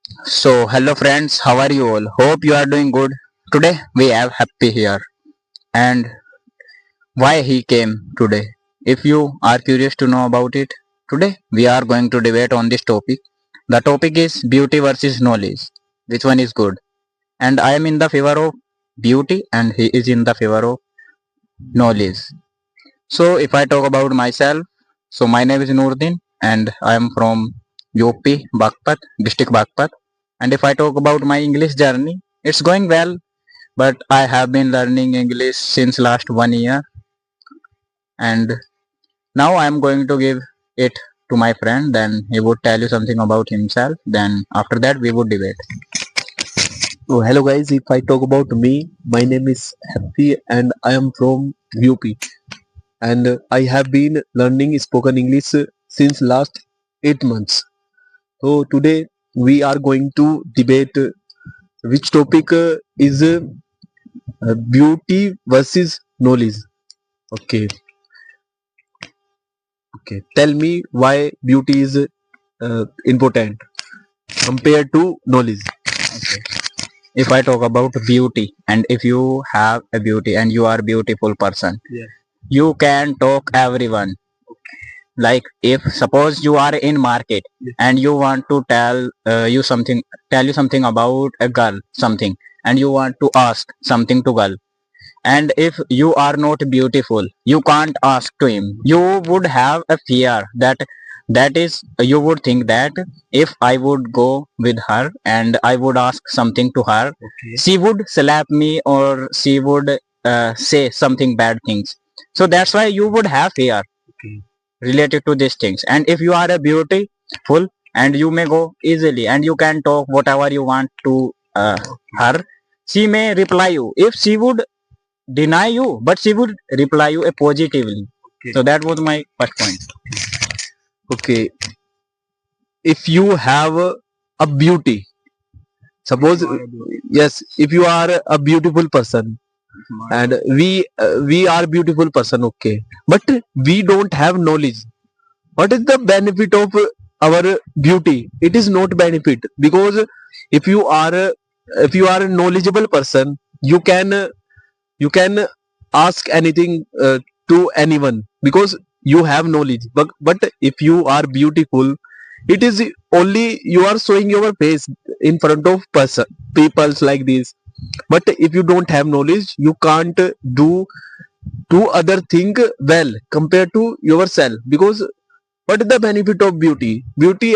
So, hello friends, how are you all? Hope you are doing good. Today we have Happy here and why he came today. If you are curious to know about it, today we are going to debate on this topic. The topic is beauty versus knowledge. Which one is good? And I am in the favor of beauty and he is in the favor of knowledge. So, if I talk about myself, so my name is Noordin and I am from UP, Bagpat, district Bagpat. And if I talk about my English journey, it's going well, but I have been learning English since last 1 year, and now I am going to give it to my friend. Then he would tell you something about himself. Then after that we would debate. So hello guys, if I talk about me, my name is Happy and I am from UP and I have been learning spoken English since last 8 months. So today we are going to debate which topic is beauty versus knowledge. Okay, okay. Tell me why beauty is important compared to knowledge. Okay. If I talk about beauty, and if you have a beauty and you are a beautiful person, Yeah. you can talk everyone. Like if suppose you are in market Yes. and you want to tell you something about a girl, something, and you want to ask something to girl, and if you are not beautiful you can't ask to him. You would have a fear that is you would think that if I would go with her and I would ask something to her, Okay. she would slap me or she would say something bad things. So that's why you would have fear Okay. related to these things. And if you are a beautiful and you may go easily and you can talk whatever you want to her, she may reply you. If she would deny you, but she would reply you positively. Okay. So that was my first point. Okay. If you have a beauty, suppose yes, if you are a beautiful person and we are beautiful person, okay, but we don't have knowledge, what is the benefit of our beauty? It is not benefit, because if you are if you are a knowledgeable person, you can ask anything to anyone because you have knowledge. But if you are beautiful, it is only you are showing your face in front of person peoples like this. But if you don't have knowledge, you can't do other thing well compared to yourself, because what is the benefit of beauty?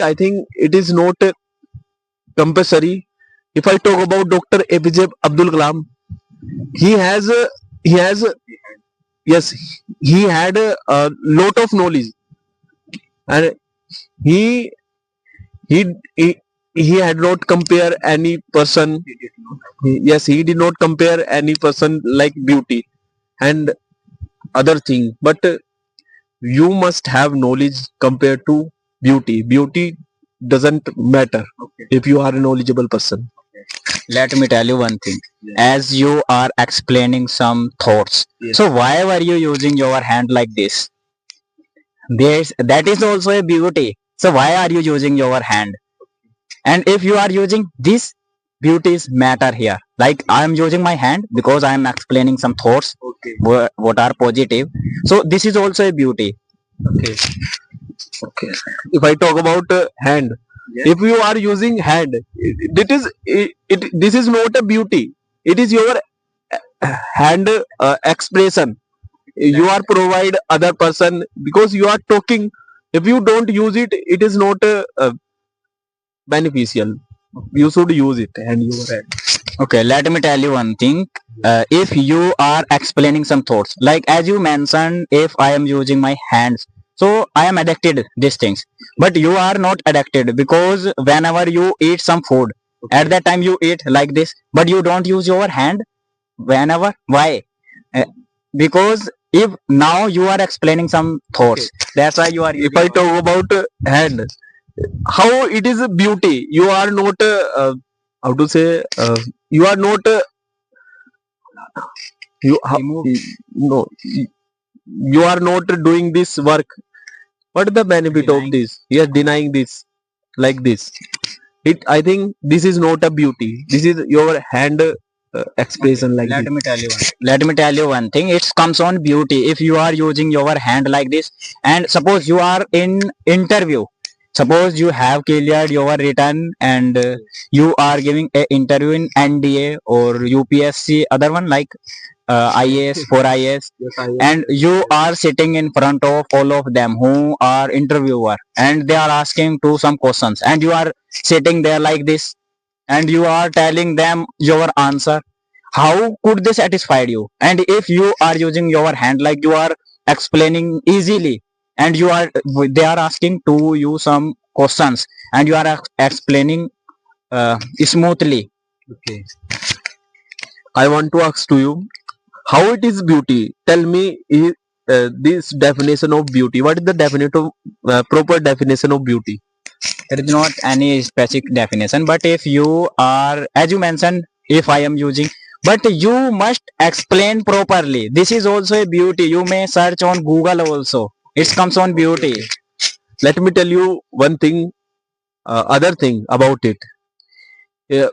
I think it is not compulsory. If I talk about Dr. APJ Abdul Kalam, he has he has yes, he had a lot of knowledge, and he he he, he had not compare any person. Yes, he did not compare any person like beauty and other thing. But you must have knowledge compared to beauty doesn't matter. Okay. If you are a knowledgeable person. Let me tell you one thing. Yes. As you are explaining some thoughts, Yes. so why were you using your hand like this? That is also a beauty. So why are you using your hand? And if you are using this, beauties matter here. Like I am using my hand because I am explaining some thoughts. Okay. What are positive. So this is also a beauty. Okay. Okay. If I talk about hand, yes, if you are using hand, this is not a beauty. It is your hand expression. You are provide other person because you are talking. If you don't use it, it is not beneficial. You should use it and your hand. Okay, let me tell you one thing. If you are explaining some thoughts, like as you mentioned, if I am using my hands, so I am addicted these things. But you are not addicted because whenever you eat some food, Okay. at that time you eat like this, but you don't use your hand whenever. Why? Uh, because if now you are explaining some thoughts, Okay. that's why you are. If I talk about hand, how it is a beauty, you are not how to say you are not you how, no, you are not doing this work. What is the benefit of Denying. this? Yes, denying this like this. I think this is not a beauty. This is your hand expression like Let this. me tell you one. Let me tell you one thing. It comes on beauty. If you are using your hand like this, and suppose you are in interview, suppose you have cleared your written, and you are giving a interview in NDA or UPSC, other one like IAS for IAS, Yes, I am. and you are sitting in front of all of them who are interviewer, and they are asking to some questions, and you are sitting there like this, and you are telling them your answer. How could they satisfy you? And if you are using your hand like you are explaining easily, and you are they are asking to you some questions, and you are explaining smoothly. Okay. I want to ask to you, how it is beauty? Tell me this definition of beauty. What is the definition proper definition of beauty? There is not any specific definition, but if you are, as you mentioned, if I am using, but you must explain properly. This is also a beauty. You may search on Google also. It comes on beauty. Let me tell you one thing, other thing about it. Uh,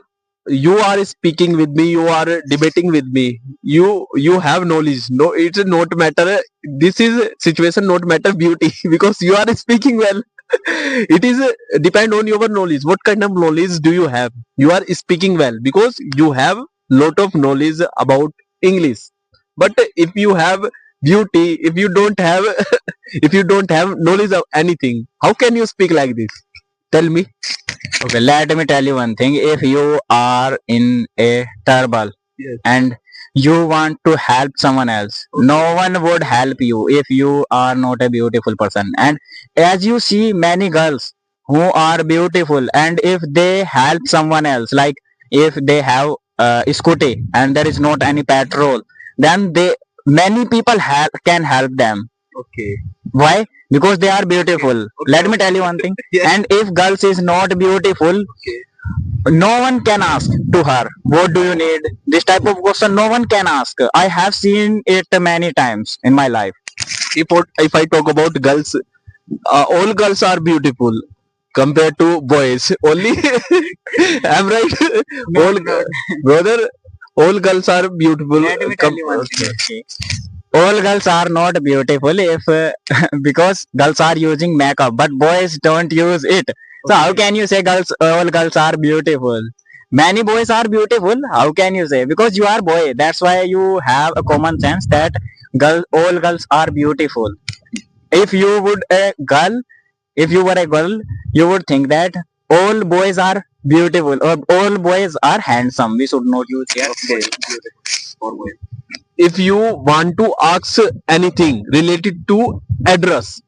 you are speaking with me, you are debating with me, you have knowledge. No, it's not matter, this is situation not matter beauty because you are speaking well. It is depend on your knowledge. What kind of knowledge do you have? You are speaking well because you have lot of knowledge about English. But if you have beauty, if you don't have if you don't have knowledge of anything, how can you speak like this? Tell me. Okay, let me tell you one thing. If you are in a trouble, Yes. and you want to help someone else, no one would help you if you are not a beautiful person. And as you see many girls who are beautiful, and if they help someone else, like if they have a scooty and there is not any petrol, then they many people can help them. Okay. Why? Because they are beautiful. Let me tell you one thing. Yes. And if girls is not beautiful, Okay. no one can ask to her, what do you need? This type of question no one can ask. I have seen it many times in my life. If I talk about girls, all girls are beautiful compared to boys. Only I'm right. all brother, all girls are beautiful. Let me tell you one Okay. thing. All girls are not beautiful if because girls are using makeup, but boys don't use it. So how can you say all girls are beautiful? Many boys are beautiful. How can you say? Because you are boy. That's why you have a common sense that all girls are beautiful. If you would a girl, if you were a girl, you would think that all boys are beautiful or all boys are handsome. We should not use here. Okay. If you want to ask anything related to address,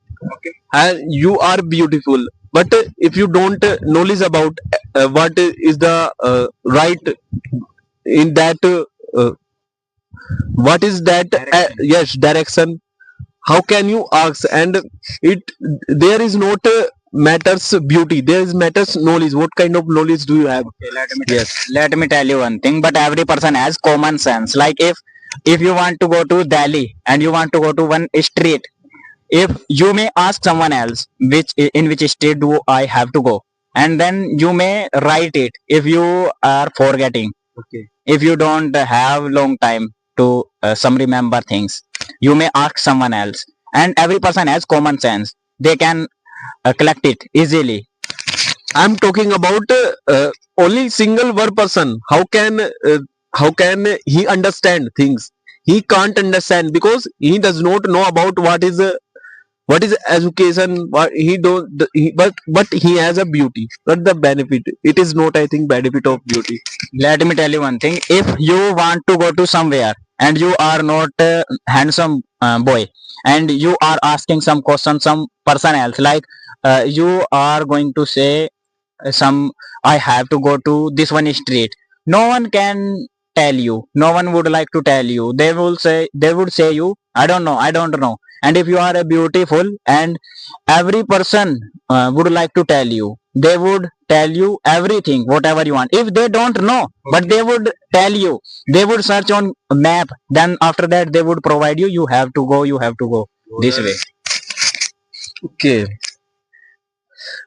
and you are beautiful, but if you don't knowledge about what is the right in that what is that yes, direction, how can you ask? And it there is not matters beauty, there is matters knowledge. What kind of knowledge do you have? Yes. Let me tell you one thing, but every person has common sense. Like if you want to go to Delhi and you want to go to one street, if you may ask someone else in which street do I have to go, and then you may write it if you are forgetting, Okay. if you don't have long time to some remember things, you may ask someone else. And every person has common sense, they can collect it easily. I'm talking about only single one person. How can he understand things? He can't understand because he does not know about what is education. What he don't. But he has a beauty. Not the benefit. It is not, I think, benefit of beauty. Let me tell you one thing. If you want to go to somewhere and you are not a handsome boy, and you are asking some question some person else, like you are going to say some, I have to go to this one street. No one can tell you. No one would like to tell you. They would say you, I don't know. And if you are a beautiful, and every person would like to tell you, they would tell you everything whatever you want. If they don't know, but they would tell you, they would search on map, then after that they would provide you, you have to go, this way. Okay.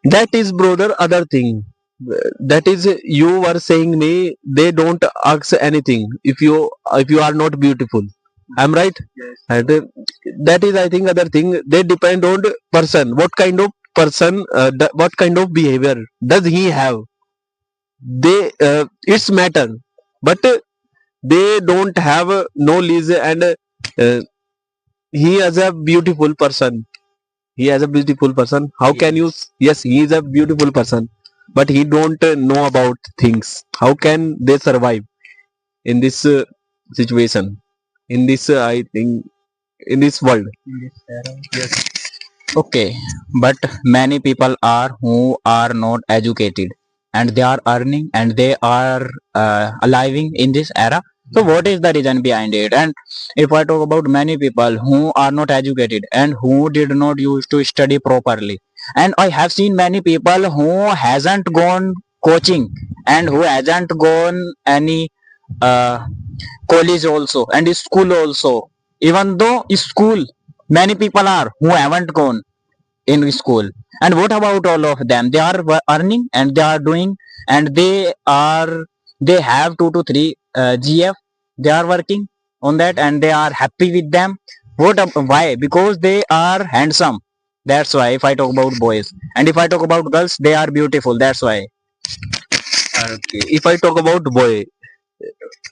That is, brother, other thing. that is, you were saying me they don't ask anything if you are not beautiful. I'm right. Yes. And that is, I think, other thing. They depend on the person. What kind of person? What kind of behavior does he have? They it's matter, but they don't have knowledge, and he is a beautiful person. He is a beautiful person. How can you? Yes, he is a beautiful person, but he don't know about things. How can they survive in this situation? In this, I think, in this world. Yes. Okay, but many people are who are not educated and they are earning and they are living in this era. So what is the reason behind it? And if I talk about many people who are not educated and who did not used to study properly, and I have seen many people who hasn't gone coaching and who hasn't gone any uh, college also and school also. Even though school, many people are who haven't gone in school. And what about all of them? They are earning and they are doing, and they have 2 to 3 GF. They are working on that and they are happy with them. Why? Because they are handsome. That's why. If I talk about boys, and if I talk about girls, they are beautiful. That's why. Okay. If I talk about boy,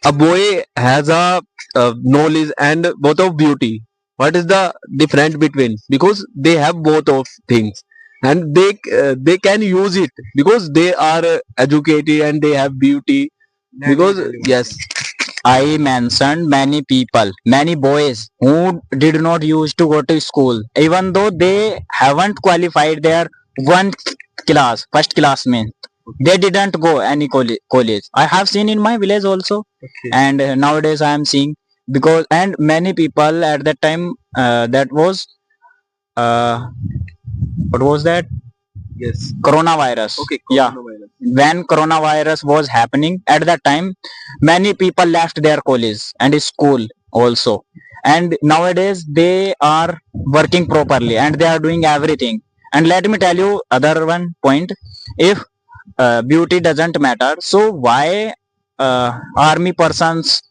a boy has a knowledge and both of beauty. What is the difference between? Because they have both of things, and they can use it because they are educated and they have beauty. Because yes, I mentioned many people, many boys who did not used to go to school, even though they haven't qualified their one class, first class mean. They didn't go any college. I have seen in my village also, okay. and nowadays I am seeing, because and many people at that time, that was uh, what was that? Yes. Coronavirus. Okay. Yeah. Coronavirus. When coronavirus was happening at that time, many people left their college and school also, and nowadays they are working properly and they are doing everything. And let me tell you other one point. If beauty doesn't matter, so why army persons